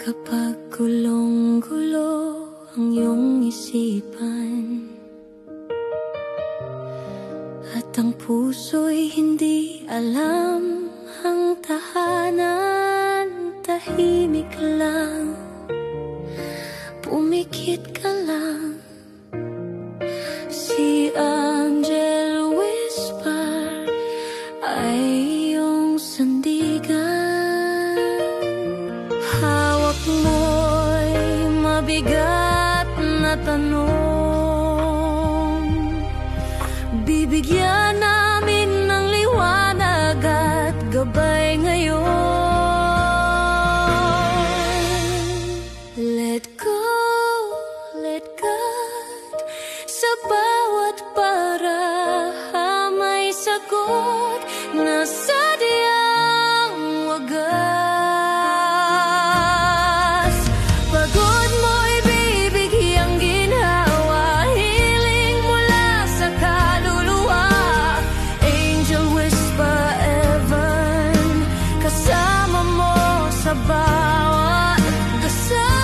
Kapag gulong-gulo ang iyong isipan at ang puso'y hindi alam ang tahanan, tahimik lang, pumikit ka lang. Si Angel Whisper ay iyong sandigan. Hawak mo'y mabigat na tanong, bibigyan namin ng liwanag at gabay ngayon. Let go, let God, sa bawat may sagot na sadyang wagas. Pagod mo'y bibigyang ginhawa, hiling mula sa kaluluwa. Angel Whisper Evan, kasama mo sa bawat dasal.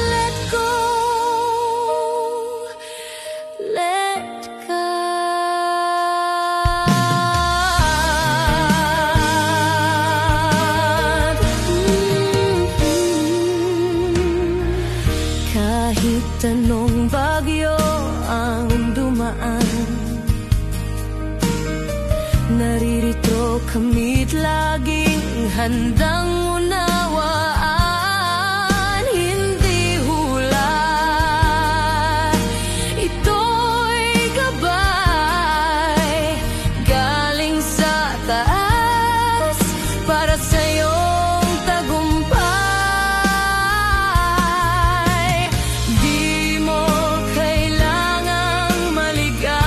Let go, let God. Kahit anong bagyo ang dumaan, naririto kami't laging handang unawaan. Hindi hula, ito'y gabay galing sa taas para sa'yong tagumpay. Di mo kailangang maligaw,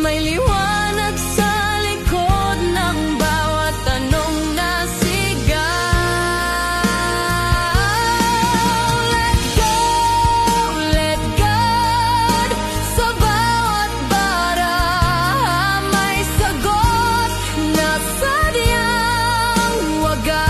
may liwanag sa likod ng bawat tanong na sigaw. Let go, let God, sa bawat may sagot na sadyang wagas.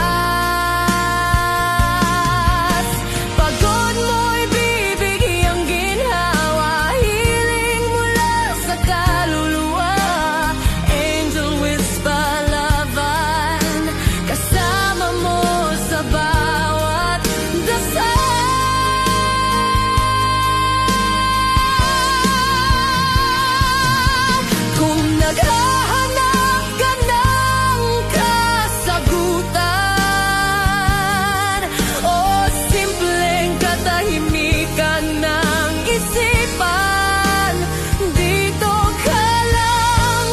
Pagod mo'y bibigyang ginhawa, hiling mula sa kaluluwa. Angel Whisper Laban, kasama mo sa bawat dasal. Kung naghahanap ka ng kasagutan o simpleng katahimikan ng isipan, dito ka lang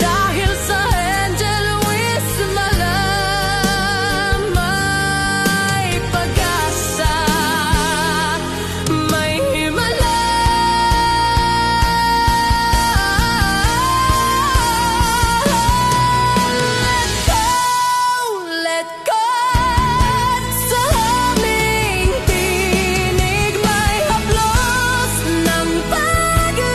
dahil sa Angel Whisper may pag-asa, may himala. Let God, sa aming tinig may haplos ng paglingap.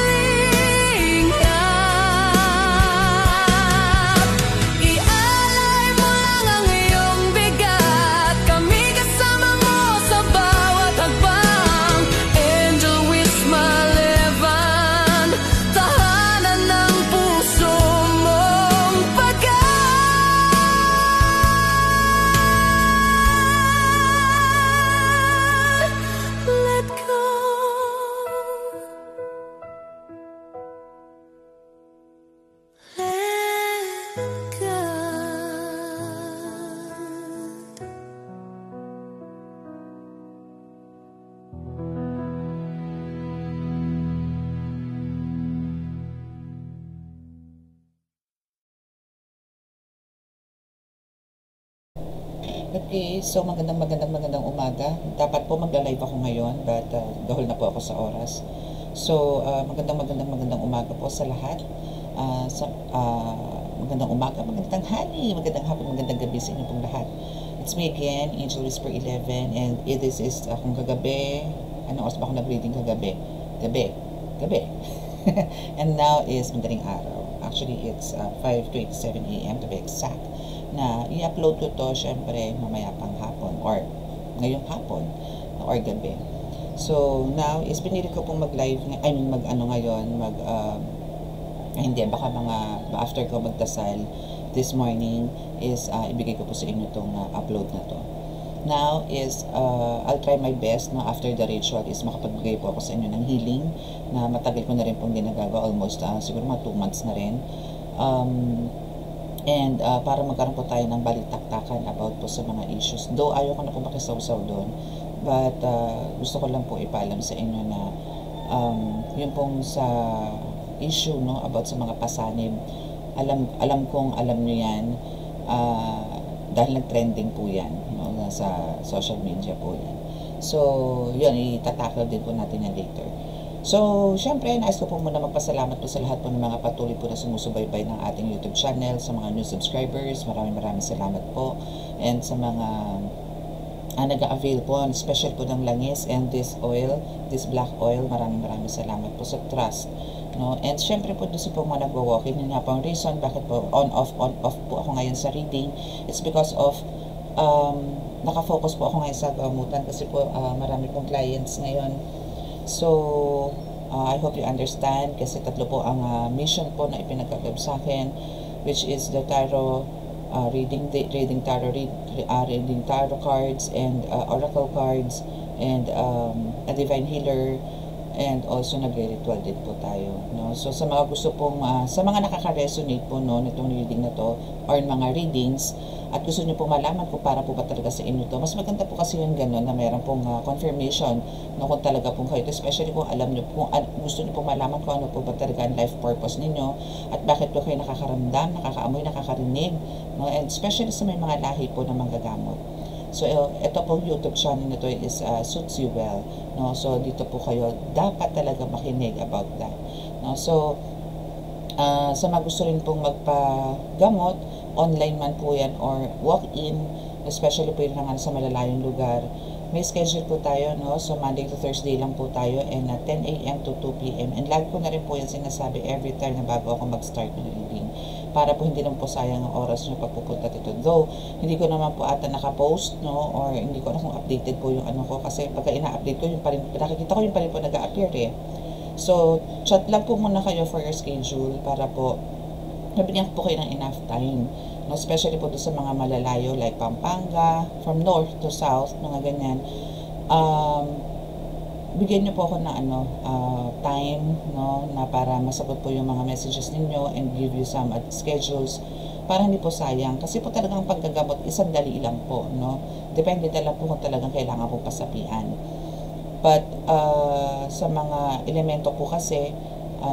Ialay mo lang ang iyong bigat, kami kasama mo sa bawat hakbang. Angel Whisper Levan, tahanan ng puso mong let go. Let God. Okay, so magandang umaga. Dapat po magla-live ako ngayon, but dahil na po ako sa oras. So magandang umaga po sa lahat. Magandang umaga, magandang tanghali, magandang hapon, magandang gabi sa inyo pong lahat. It's me again, Angel Whisper 11, and this is akong kagabi, Anong oras ba ako nag-reading kagabi? Gabi. And now is madaling araw. Actually, it's 5:27 a.m. to be exact. Na i-upload ko to, syempre, mamaya pang hapon or ngayong hapon or gabi. So, now is pinili ko pong mag-live, hindi, baka after ko magdasal this morning is ibigay ko po sa inyo itong upload na to. Now is I'll try my best na after the ritual is makapagbigay po ako sa inyo ng healing na matagal ko na rin pong ginagawa, almost siguro mga 2 months na rin. And para magkaroon po tayo ng balitaktakan about po sa mga issues. Though ayaw ko na po makisawsaw doon, but gusto ko lang po ipaalam sa inyo na yun pong sa issue, no, about sa mga pasanib. Alam kong alam nyo yan, dahil nag-trending po yan, no, sa social media po yan. So, yun, itatakal din po natin yan later. So, syempre, nais ko po muna magpasalamat po sa lahat po ng mga patuloy po na sumusubaybay ng ating YouTube channel, sa mga new subscribers, maraming salamat po. And sa mga nag-a-avail po, special po ng langis and this oil, this black oil, maraming salamat po sa trust. No? And syempre po doon po mga nagwa-walking, yun nga po ang reason bakit po on-off po ako ngayon sa reading. It's because of nakafocus po ako ngayon sa gamutan kasi po marami pong clients ngayon. So, I hope you understand kasi 3 po ang mission po na ipinagkagab sa akin, which is the tarot reading tarot cards and oracle cards and a divine healer, and also nagre-ritual din po tayo, no? So sa mga gusto pong sa mga nakaka-resonate po, no, nitong reading na to or mga readings at gusto niyo pong malaman kung para po ba talaga sa inyo to, mas maganda po kasi yung gano'n na mayroon pong confirmation, no, kung talaga pong kayo, especially kung alam niyo kung gusto niyo pong malaman kung ano po ba talaga ang life purpose ninyo at bakit po kayo nakakaramdam, nakakaamoy, nakakarinig, no, and especially sa may mga lahi po na manggagamot. So, ito pong YouTube channel nito is suits you well, no? So, dito po kayo dapat talaga makinig about that, no? So, sa mga gusto rin pong magpagamot, online man po yan or walk-in, especially po yung sa malalayong lugar, may schedule po tayo, no? So, Monday to Thursday lang po tayo and 10 a.m. to 2 p.m. And lagi ko na rin po yan sinasabi every time na bago ako mag-start ng reading, para po hindi lang po sayang ang oras nyo pagpupunta dito. Though, hindi ko naman po ata nakapost, no, or hindi ko alam kung updated po yung ano ko, kasi pagka ina-update ko, yung pa rin, nakikita ko yung pa rin po nag-a-appear eh. So, chat lang po muna kayo for your schedule para po nabigyan po kayo ng enough time, no, especially po doon sa mga malalayo like Pampanga, from north to south, mga ganyan. Bigyan niyo po ako ng time, no, na para masagot po yung mga messages ninyo and give you some schedules para hindi po sayang. Kasi po talagang paggagamot, isang dali lang po, no. Depende na lang po kung talagang kailangan po pasapian. But sa mga elemento po kasi,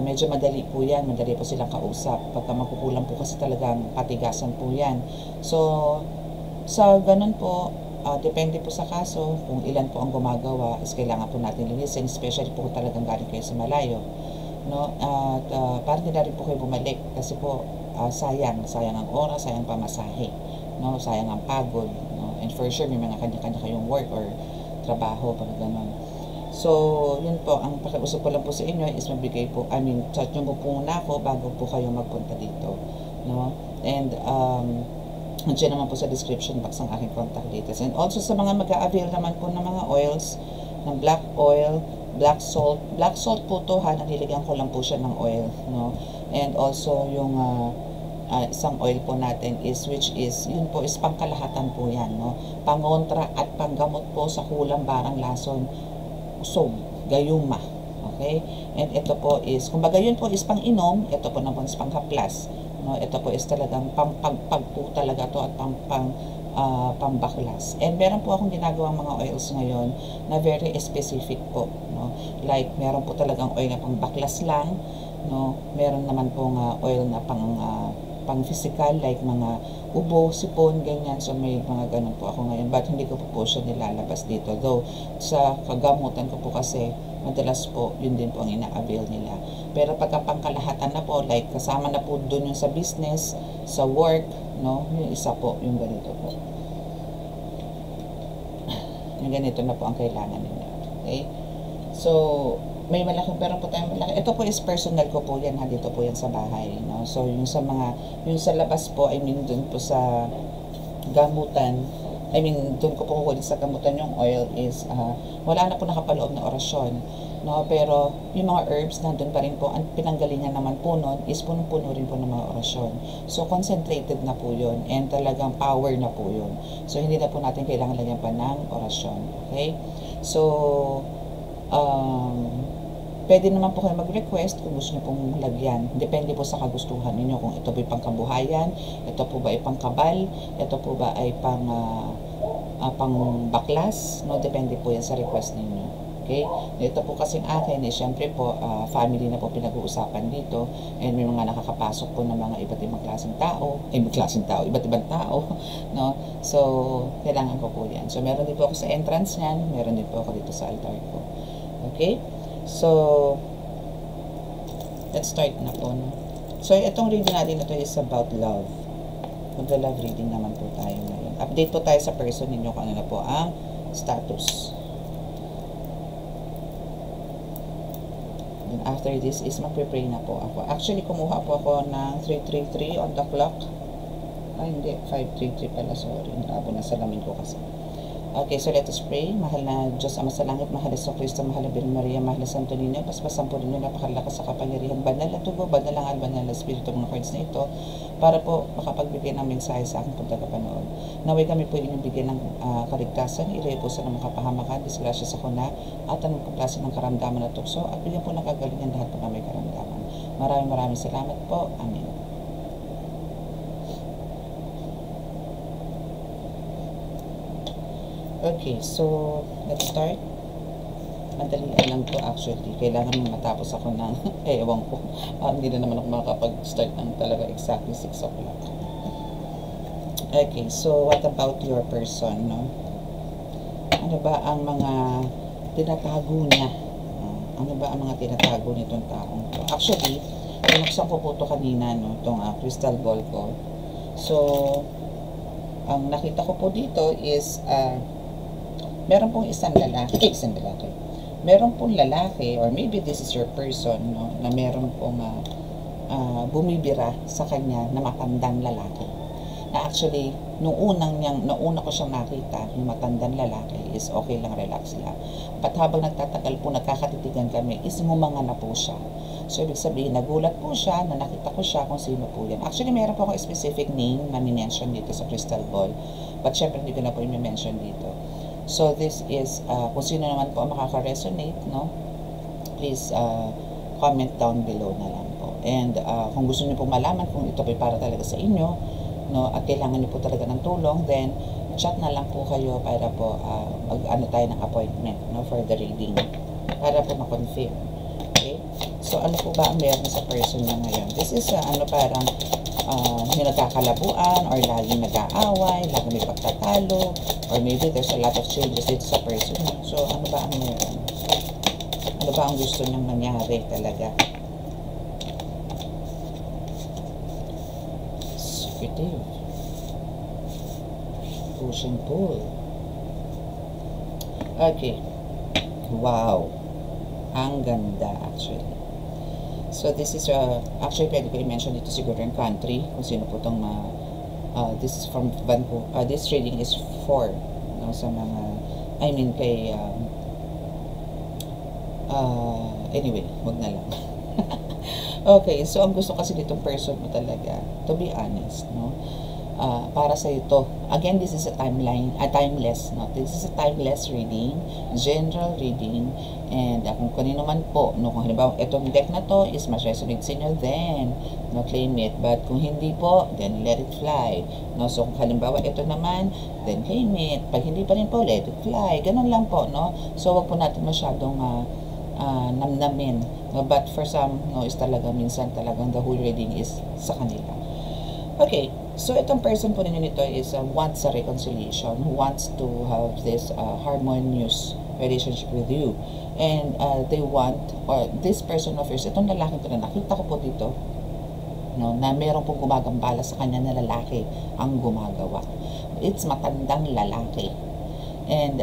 medyo madali po yan, madali po silang kausap. Pagka magkukulang po kasi talagang patigasan po yan. So, sa ganun po, depende po sa kaso, kung ilan po ang gumagawa, is kailangan po natin linisin, especially po kung talagang galing kayo sa malayo, no? At para din na rin po kayo bumalik, kasi po sayang ang oras, sayang pamasahe, no? Sayang ang pagod, no? And for sure, may mga kanya-kanya kayong work or trabaho, pag gano'n. So, yun po, ang pakiusap ko lang po sa inyo is mabigay po, chat nyo po muna ako bago po kayo magpunta dito, no? And, nandiyan naman po sa description box ang aking contact details. And also sa mga mag-a-avail naman po ng mga oils, ng black oil, black salt. Black salt po to, nilagyan ko lang po siya ng oil, no? And also yung isang oil po natin which is, yun po is pangkalahatan po yan, no? Pangontra at panggamot po sa kulang, barang, lason, usog, gayuma. Okay? And ito po is, kumbaga yun po is pang-inom, ito po naman is pang-haplas. No, ito po is talagang pampagpag po talaga to at pambaklas. And meron po akong ginagawang mga oils ngayon na very specific po, no? Like meron po talagang oil na pambaklas lang, no? Meron naman pong oil na pang physical like mga ubo, sipon, ganyan. So may mga ganun po ako ngayon, but hindi ko po siya nilalabas dito. Though sa kagamutan ko po kasi madalas po yun din po ang ina-avail nila. Pero pagka pangkalahatan na po, like kasama na po dun yung sa business, sa work, no, yung isa po, yung ganito po. Yung ganito na po ang kailangan nila. Okay? So, may malaki, pero po tayong malaki. Ito po is personal ko po yan, ha, dito po yan sa bahay, no? So, yung sa mga, yung sa labas po, I mean, dun po sa gamutan, I mean, dun ko po kukulit sa gamutan yung oil is, wala na po nakapaloob na orasyon, no? Pero, yung mga herbs, nandun pa rin po, ang pinanggalingan naman po nun, is punong-puno rin po ng mga orasyon. So, concentrated na po yun, and talagang power na po yun. So, hindi na po natin kailangan lagyan pa ng orasyon, okay? So, pwede naman po kayo mag-request kung gusto nyo pong lagyan. Depende po sa kagustuhan ninyo kung ito ba ay pangkabuhayan, ito po ba ay pangkabal, ito po ba ay pang baklas, no? Depende po yan sa request ninyo. Okay? Ito po kasing akin, syempre po, family na po pinag-uusapan dito, and may mga nakakapasok po ng mga iba't ibang klaseng tao, iba't ibang tao, no? So, kailangan ko po yan. So, meron din po ako sa entrance niyan, meron din po ako dito sa altar ko. Okay? So, let's start na po, no? So, itong reading natin ito is about love. Mag-love reading naman po tayo ngayon. Update po tayo sa person ninyo kung ano na po ang status. Then after this is magpe-pray na po ako. Actually, kumuha po ako ng 333 on the clock. Ay, hindi. 533 pala. Sorry. Nabo na salamin ko kasi. Okay, so let us pray. Mahal na Diyos Ama sa Langit, mahal na Kristo, mahal na Birhen Maria, mahal na Santo Niño, paspasan po ninyo, napakalakas sa kapangyarihan, banal na tubo, banal ang banal na Espiritu, mga cards na ito, para po makapagbigay ng mensahe sa aking pagkakapanood. Naway kami po inyong bigyan ng kaligtasan, ilayo po sa ng kapahamakan, disgrasya sa kuna, at anong pong klase ng karamdaman at tukso, at bigyan po ng kagalingan lahat po na may karamdaman. Maraming salamat po. Amen. Okay, so let's start. Madali lang to actually. Kailangan mo matapos ako ng ewan ko. Hindi na naman ako makakapag-start ng talaga exactly 6 o'clock. Okay, so what about your person, no? Ano ba ang mga tinatago niya? Ano ba ang mga tinatago nitong taong to? Actually, binuksan ko po ito kanina, no? Itong crystal ball ko. So, ang nakita ko po dito is meron pong isang lalaki, meron pong lalaki, or maybe this is your person, no, na meron pong bumibira sa kanya na matandang lalaki. Na actually, nauna ko siyang nakita, yung matandang lalaki is okay lang, relax lang. But habang nagtatagal po, nagkakatitigan kami, is ngumanga na po siya. So, ibig sabihin, nagulat po siya, na nakita ko siya kung sino po yan. Actually, meron po akong specific name na minention dito sa crystal ball. But syempre, hindi ko na po i-mention dito. So, this is, kung sino naman po ang makaka-resonate, no? Please, comment down below na lang po. And, kung gusto niyo po malaman kung ito ay para talaga sa inyo, no? At kailangan niyo po talaga ng tulong, then, chat na lang po kayo para po, mag-ano tayo ng appointment, no? For the reading. Para po ma-confirm. Okay? So, ano po ba ang meron sa person niya ngayon? This is, parang, may nagkakalabuan, or laging nag-aaway, laging may pagtatalo, or maybe there's a lot of changes dito sa person. So, ano ba ang meron? Ano ba ang gusto niyang mangyari talaga? Secretive. Push and pull. Okay. Wow. Ang ganda, actually. So, this is, actually, pwede ko i-mention dito siguro yung country, kung sino po itong, this is from Vancouver, this reading is for, no, sa mga, I mean, kay, anyway, wag na lang. Okay, so, ang gusto kasi ditong person mo talaga, to be honest, no, para sa ito. Again, this is a timeless, no? This is a timeless reading, general reading, and kung kanino man po, no, kung halimbawa, itong deck na to is mas resonate sa inyo, then, no, claim it. But kung hindi po, then let it fly. No? So, kung halimbawa, ito naman, then claim it. Pag hindi pa rin po, let it fly. Ganun lang po, no? So, wag po natin masyadong namnamin. No? But for some, no, is talaga, minsan talagang the whole reading is sa kanila. Okay, so itong person po ninyo nito is wants a reconciliation, who wants to have this harmonious relationship with you. And they want, or this person of yours, itong lalaki ko na nakita ko po dito, no, na meron pong gumagambala sa kanya na lalaki ang gumagawa. It's matandang lalaki. And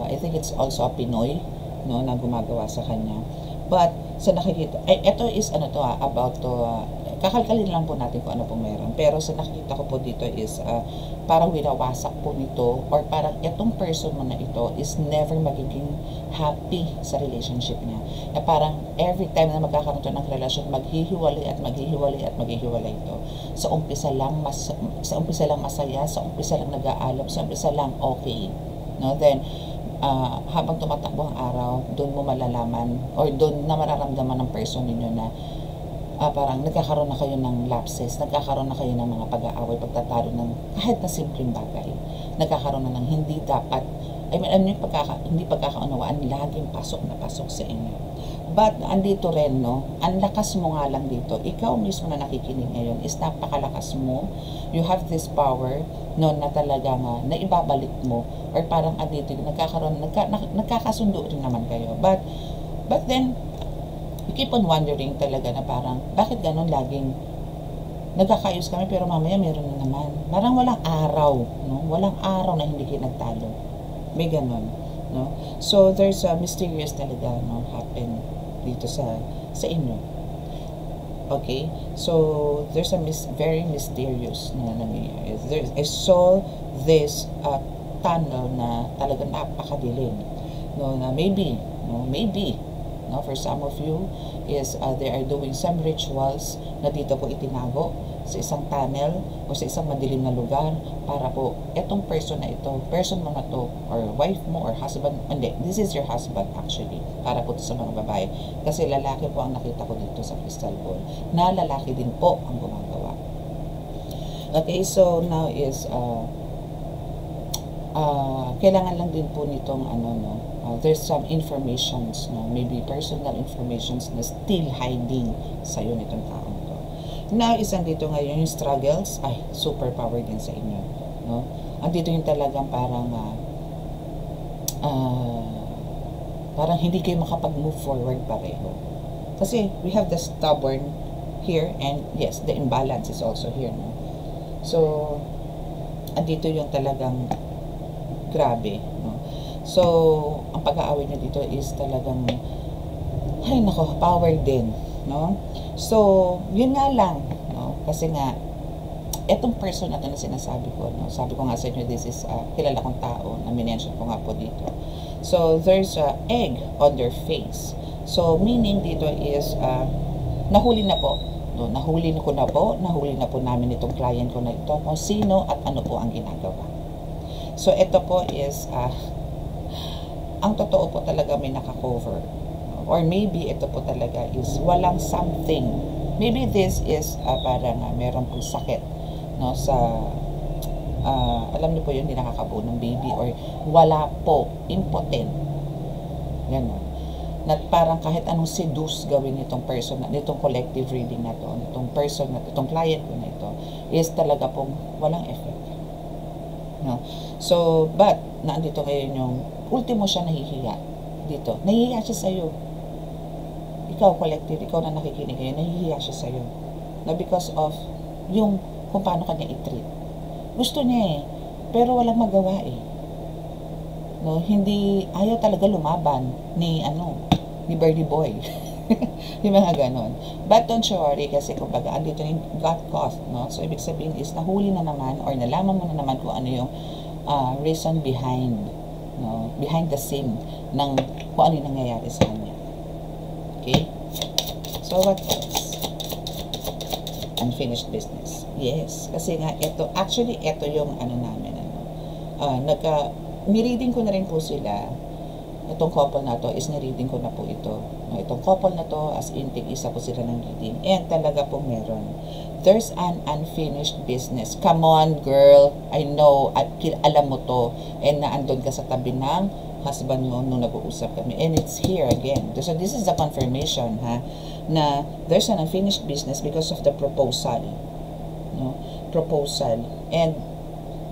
I think it's also a Pinoy no, na gumagawa sa kanya. But sa nakikita, ito is ano to about to kakalkalin lang po natin kung ano pong meron. Pero sa nakikita ko po dito is parang winawasak po nito, or parang itong person mo na ito is never magiging happy sa relationship niya. Na parang every time na magkakaroon ng relasyon, maghihiwalay at maghihiwalay at maghihiwalay ito. Sa umpisa lang masaya, sa umpisa lang nag-aalab, sa umpisa lang okay. No? Then habang tumatakbo ang araw, doon mo malalaman or doon na mararamdaman ng person ninyo na parang nagkakaroon na kayo ng lapses, nagkakaroon na kayo ng mga pag-aaway, pagtatalo ng kahit na simpleng bagay. Nagkakaroon na ng hindi dapat, hindi pagkakaunawaan, laging pasok na pasok sa inyo. But, andito rin, no, ang lakas mo nga lang dito, ikaw mismo na nakikinig ngayon, is napakalakas mo, you have this power, no, na talagang naibabalik mo, or parang andito, nagkakasundo rin naman kayo. But then, you keep on wondering talaga na parang, bakit ganun laging nagkakayos kami pero mamaya meron na naman. Parang walang araw, no? Walang araw na hindi kayo nagtalo. May ganun, no? So, there's a mysterious talaga, no, happen dito sa inyo. Okay? So, there's a very mysterious na nangyayari. I saw this tunnel na talaga napakadilim. No, na maybe, no, for some of you is they are doing some rituals na dito po itinago sa isang tunnel o sa isang madilim na lugar para po etong person mo na to, or wife mo or husband, hindi, this is your husband actually, para po sa mga babae, kasi lalaki po ang nakita ko dito sa crystal ball, na lalaki din po ang gumagawa. Okay, so now is kailangan lang din po nitong there's some informations, no, maybe personal informations na still hiding sa iyo nitong taong to. Now, isang dito ngayon yung struggles, super power din sa inyo, no? Andito yung talagang parang parang hindi kayo makapag-move forward pareho. Kasi we have the stubborn here, and yes, the imbalance is also here, no? So, andito yung talagang grabe, no? So, ang pag-aaway niya dito is talagang, power din, no? So, yun nga lang, no? Kasi nga, etong person na ito na sinasabi ko, no? Sabi ko nga sa inyo, this is kilala kong tao, na minention ko nga po dito. So, there's a egg on their face. So, meaning dito is, nahuli na po, no? Nahuli na po namin itong client ko na ito, kung sino at ano po ang ginagawa. So, ito po is, ang totoo po talaga may nakakover. Or maybe ito po talaga is walang something. Maybe this is parang meron pong sakit, no, sa alam niyo po yun, hindi nakakabuo ng baby, or wala po, impotent. Ganun. Na parang kahit anong seduce gawin nitong person, nitong collective reading na to, nitong person na to, itong client ko na ito, is talaga pong walang effect. No? So, but, naandito ngayon yung ultimo siya nahihiya dito. Nahihiya siya sa'yo. Ikaw, collective, ikaw na nakikinig ngayon, nahihiya siya sa'yo. Na because of yung kung paano kanya i-treat. Gusto niya pero walang magawa No, hindi, ayaw talaga lumaban ni Birdie Boy. Yung mga ganon. But don't you worry, kasi kumbaga, andito yung got caught, no? So, ibig sabihin is, nahuli na naman, or nalaman mo na naman kung ano yung reason behind, no? Behind the scene ng kung ano yung nangyayari sa kanya. Okay? So, what else? Unfinished business. Yes. Kasi nga, ito yung namin, nireading ko na rin po sila. Itong couple na to is nireading ko na po ito. Itong couple na to, as in, tig-isa po sila ng reading. And talaga po meron. There's an unfinished business. Come on, girl. I know. Alam mo to. And naandun ka sa tabi ng husband mo nung nag-uusap kami. And it's here again. So this is the confirmation, na there's an unfinished business because of the proposal. No? Proposal. And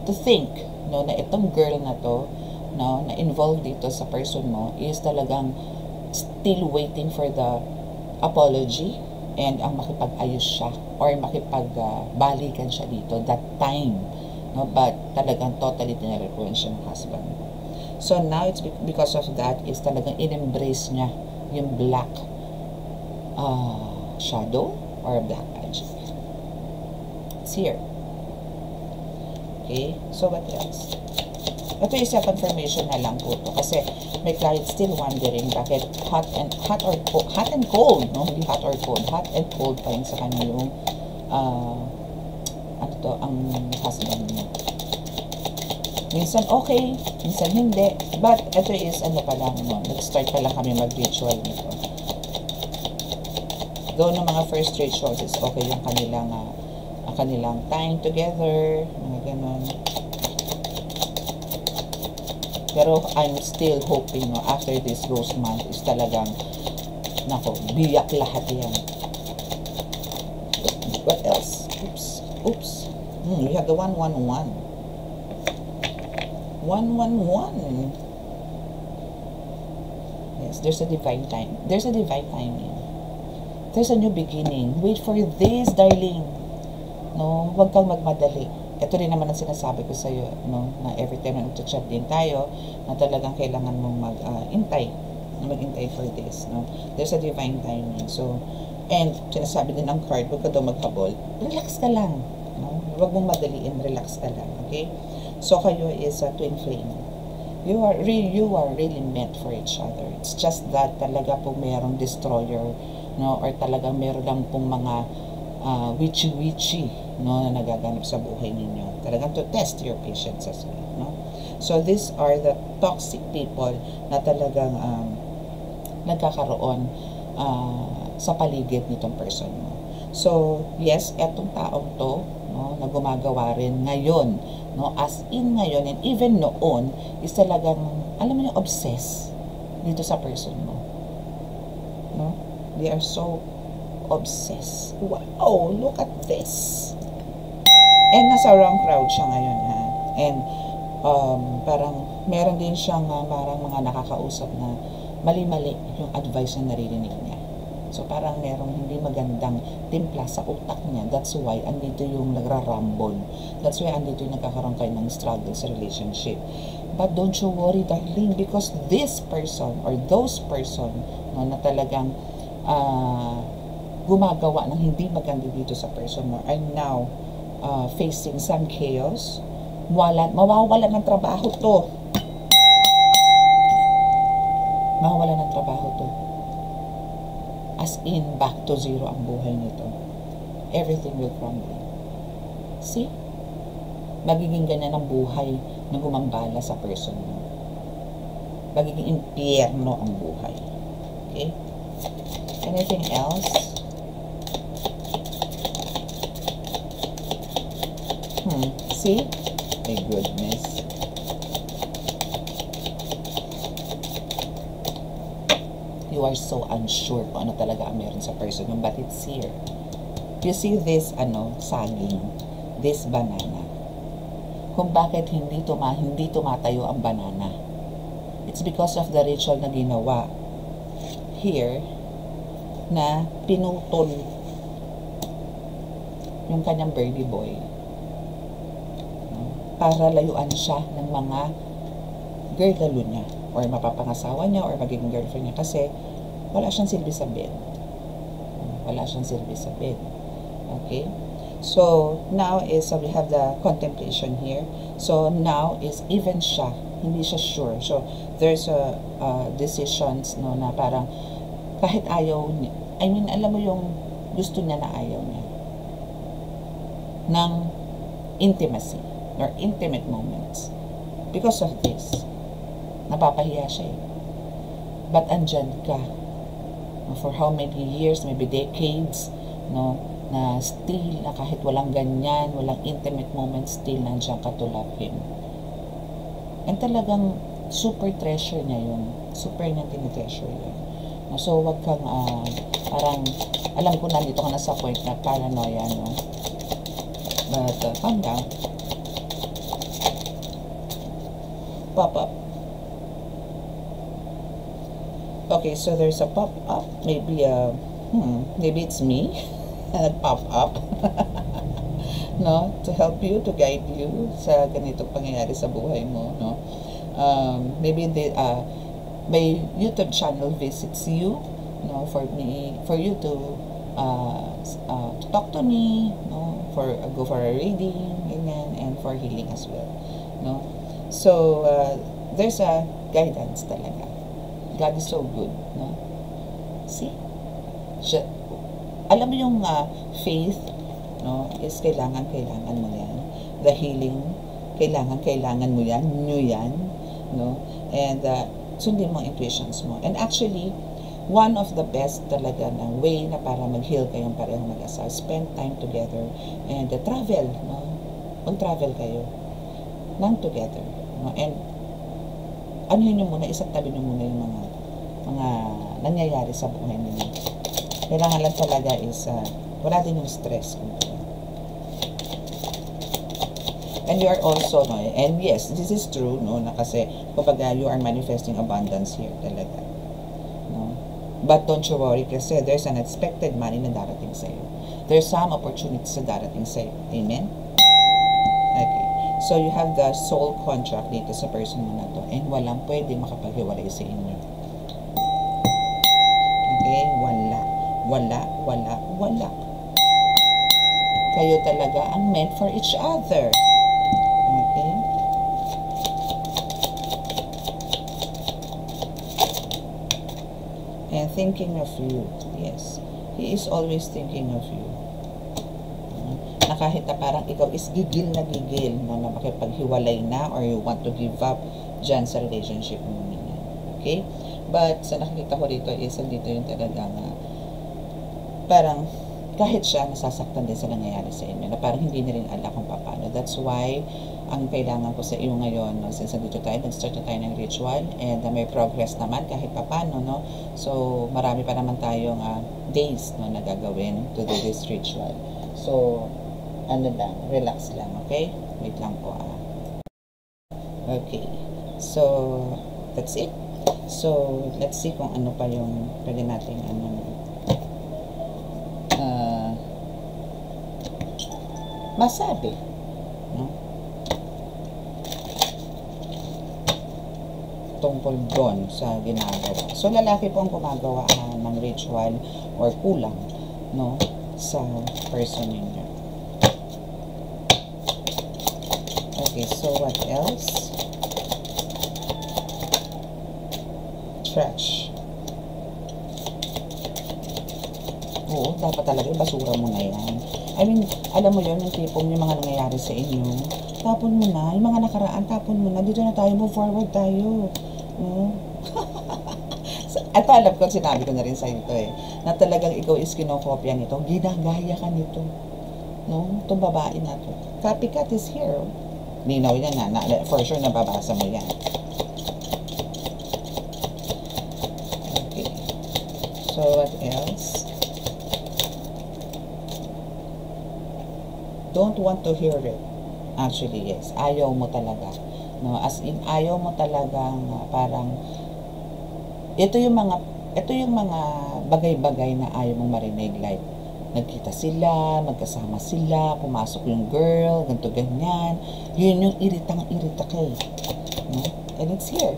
to think, no, na itong girl na to, no, na involved dito sa person mo is talagang still waiting for the apology and ang makipag-ayos siya or makipagbalikan siya dito that time, no, but talagang totally tinarekuan siya ng husband mo. So now it's because of that is talagang in-embrace niya yung black shadow or black magic. It's here. Okay, so what else? Ito is a confirmation na lang po to kasi may client still wondering bakit hot and cold, no? Hindi hot or cold, hot and cold pa rin sa kanya yung ang husband niya. Minsan okay, minsan hindi. But ito is ano pa lang, no? Nag-start pa lang kami mag-ritual nito. Though ng mga first rituals is okay yung kanilang time together, mga ganon. Pero I'm still hoping, no, after this rose month is talagang, nako, biyak lahat yan. What else? Oops. We have the 111. 111. Yes, there's a divine time. There's a divine timing. There's a new beginning. Wait for this, darling. No, huwag kang magmadali. Ito rin naman ang sinasabi ko sa iyo, no, na every time na nag-chat din tayo, na talagang kailangan mong mag-intay for this, no. There's a divine timing. So, and sinasabi din ng card, huwag ka daw maghabol. Relax ka lang, no. Huwag mong madaliin, relax ka lang, okay? So, kayo is a twin flame. You are really meant for each other. It's just that talaga po mayroong destroyer, no, or talagang meron lang pong mga witchy, no, na nagaganap sa buhay ninyo. Talagang to test your patience as well, no. So these are the toxic people na talagang nagkakaroon sa paligid nitong person mo. So yes, etong taong to, no, na gumagawa rin ngayon, no, as in ngayon and even noon is talagang, alam mo yung obsessed dito sa person mo, no. They are so obsessed. Wow, look at this. And nasa wrong crowd siya ngayon, ha. And parang meron din siyang parang mga nakakausap na mali-mali yung advice na naririnig niya. So parang merong hindi magandang timpla sa utak niya. That's why andito yung nagrarambol. That's why andito yung nagkakaroon kayo ng struggle sa relationship. But don't you worry, darling, because this person or those person, no, na talagang gumagawa ng hindi maganda dito sa person mo are now facing some chaos. Mawawalan ng trabaho to. Mawawalan ng trabaho to. As in, back to zero ang buhay nito. Everything will crumble. See? Magiging ganyan ang buhay na gumambala sa person mo. Magiging impyerno ang buhay. Okay? Anything else? See? My goodness. You are so unsure kung ano talaga ang meron sa person mo, but it's here. You see this, saging, this banana. Kung bakit hindi tumatayo ang banana. It's because of the ritual na ginawa here na pinutol yung kanyang baby boy para layuan siya ng mga girl-lalo niya or mapapangasawa niya or magiging girlfriend niya kasi wala siyang silbi sa bed. Wala siyang silbi sa bed. Okay? So, now is we have the contemplation here. So, now is even siya, hindi siya sure. So, there's decisions, no, na parang kahit ayaw niya, alam mo yung gusto niya na ayaw niya ng intimacy or intimate moments. Because of this, napapahiya siya eh. But andyan ka for how many years, maybe decades, no, na still, na kahit walang ganyan, walang intimate moments, still nandiyan ka to love him. And talagang super treasure niya yun. Super niya tinitreasure yun. No, so wag kang parang, alam ko nandito ka na sa point na paranoia, no? But calm down. Pop up. Okay, so there's a pop up. Maybe maybe it's me. Pop up. No, to help you, to guide you sa ganitong pangyayari sa buhay mo, no. maybe my YouTube channel visits you, for you to talk to me, go for a reading, ganyan, and for healing as well, so there's a guidance talaga. God is so good, see, alam mo yung faith, is kailangan mo yan. The healing, kailangan mo yan, and sundin mo intuitions mo. And actually, one of the best talaga na way na para mag-heal kayong parehong mag-asawa, spend time together and travel, mag-travel kayo nang together, and anuhin nyo muna, isang-tabi nyo muna yung mga nangyayari sa buhay ninyo. Kailangan lang talaga is wala din yung stress. And you are also, and yes, this is true, na kasi, kumbaga, you are manifesting abundance here talaga. But don't you worry kasi there's an unexpected money na darating sa'yo. There's some opportunities na darating sa'yo. Amen? Okay. So, you have the soul contract dito sa person mo na to, and walang pwedeng makapaghiwalay sa inyo. Okay? Wala. Kayo talaga ang meant for each other. Okay? And thinking of you. Yes. He is always thinking of you. Na kahit na parang ikaw is gigil na makipaghiwalay na, or you want to give up dyan sa relationship mo niya. Okay? But sa nakikita ko dito is dito yung talagang parang kahit siya nasasaktan din sa nangyayari sa inyo, na parang hindi na rin alam kung paano. That's why ang kailangan ko sa iyo ngayon, since dito tayo, nag-start na tayo ng ritual, and may progress naman kahit paano, so marami pa naman tayong days na gagawin to do this ritual. So relax lang, okay? Wait lang po. Okay, so that's it. So let's see kung ano pa yung pwede nating masabi, tungkol doon sa ginagawa. So lalaki po ang gumagawa ng ritual or kulang, sa person ninyo. Okay, so what else? Trash. Oo, dapat talaga basura mo na yan. I mean, alam mo yun, yung tipong yung mga nangyayari sa inyo, tapon mo na, yung mga nakaraan, tapon mo na, dito na tayo, move forward tayo. Ito, alam ko, sinabi ko na rin sa ito na talagang ikaw is kinokopya nito, ginagaya ka nito. Itong babae na to. Copycat is here. Ninaw yan na, for sure nababasa mo yan. Okay. So, what else? Don't want to hear it. Actually, yes. Ayaw mo talaga. As in, ayaw mo talagang parang ito yung mga bagay-bagay na ayaw mong marinig. Like, nagkita sila, magkasama sila, pumasok yung girl, ganito, ganyan. Yun yung iritang-irita kayo. And it's here.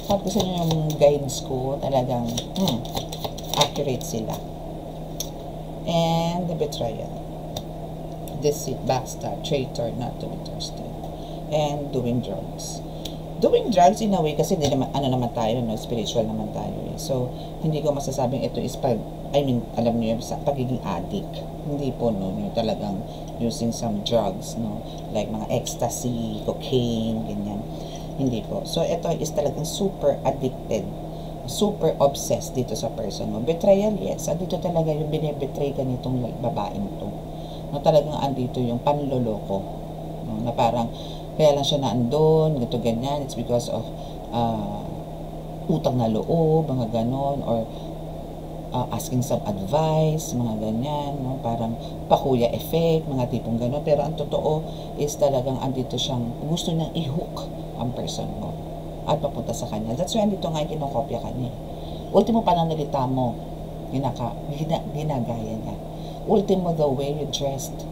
Sabi ko sa inyo yung guides ko, talagang accurate sila. And the betrayal. Deceit, backstab, traitor, not to be trusted, and doing drugs. Doing drugs in a way kasi hindi naman, naman tayo, spiritual naman tayo. So, hindi ko masasabing ito is alam niyo, sa pagiging addict. Hindi po, yung talagang using some drugs, like mga ecstasy, cocaine, ganyan. Hindi po. So, ito is talagang super addicted, super obsessed dito sa person mo. Betrayal, yes. Dito talaga yung binibetray ka nitong babaeng to. Talagang andito yung panloloko, na parang kaya lang siya naandun, ganito ganyan, it's because of utang na loob, mga ganon, or asking some advice, mga ganyan, parang pakuya effect, mga tipong ganon. Pero ang totoo is talagang andito siyang gusto niyang i-hook ang person mo at papunta sa kanya. That's why andito nga kinokopya kanya. Ultimo pananalita mo, ginagaya niya. Ultimo, the way you dressed,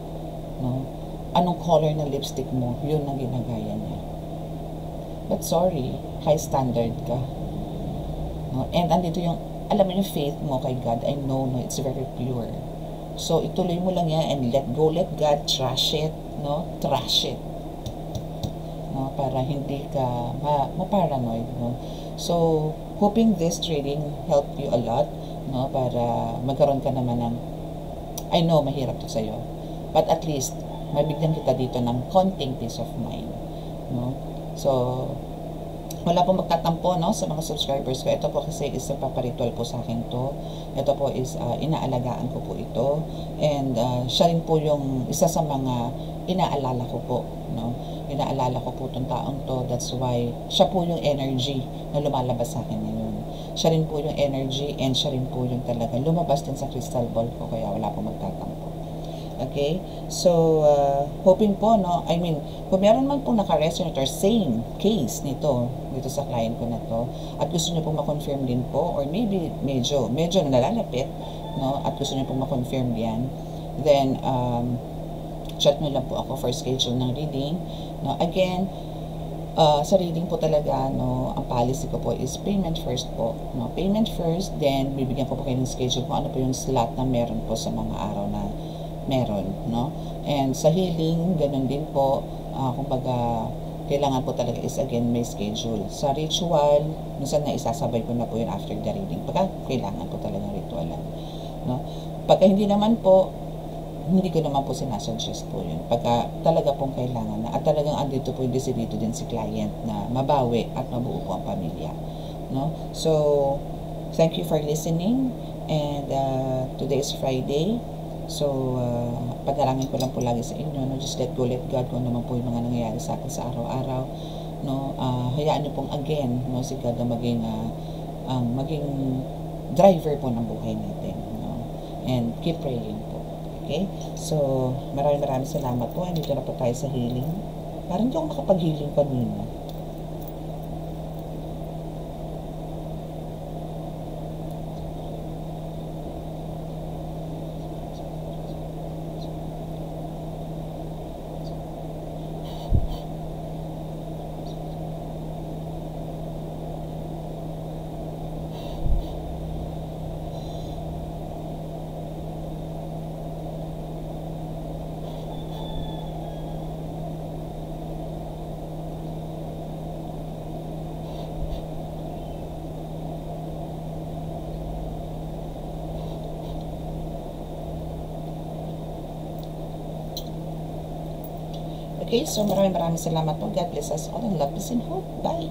anong color ng lipstick mo, yun ang ginagaya niya. But sorry, high standard ka. No? And andito yung, alam mo yung faith mo kay God, I know, no, it's very pure. So, ituloy mo lang yan and let go, let God trash it, no? Trash it. No? Para hindi ka ma-paranoid, no? So, hoping this trading helped you a lot, no? Para magkaroon ka naman ng, I know, mahirap to sa'yo. But at least, mabigyan kita dito ng konting peace of mind, no? So, wala pong magtatampo, no, sa mga subscribers ko. Ito po kasi is paparitual po sa akin to. Ito po is inaalagaan ko po ito. And siya rin po yung isa sa mga inaalala ko po, no. Inaalala ko po itong taong to. That's why siya po yung energy na lumalabas sa akin ngayon. Siya rin po yung energy and siya rin po yung talaga lumabas din sa crystal ball ko. Kaya wala pong magtatampo. Okay? So, hoping po, no, I mean, kung meron man pong naka-resonate or same case dito sa client ko na to, at gusto nyo pong ma-confirm din po, or maybe medyo nalalapit, no, at gusto nyo pong ma-confirm yan, then, chat nyo lang po ako for schedule ng reading. No, again, sa reading po talaga, no, ang policy ko po is payment first po. No, payment first, then bibigyan ko po kayo ng schedule kung ano po yung slot na meron po sa mga araw na meron, no? And sa healing, ganun din po, kumbaga, kailangan po talaga is again may schedule. Sa ritual, minsan na isasabay ko na po yun after the reading. Pagka kailangan po talaga ritualan, no? Pagka hindi naman po, hindi ko naman po sinasuggest po yun. Pagka talaga pong kailangan na, at talagang andito po yung desidido din si client na mabawi at mabuo po ang pamilya, no? So, thank you for listening, and today is Friday. So, padalangin ko lang po lagi sa inyo, no? Just let go, let God, kung naman po yung mga nangyayari sa akin sa araw-araw, no? Hayaan niyo pong again, no, si God na maging driver po ng buhay natin, no? And keep praying po. Okay? So, maraming salamat po. Andito na po tayo sa healing. Parang hindi ako makapag-healing kanina. Okay, so maraming salamat po. God bless us all and love, peace and hope. Bye!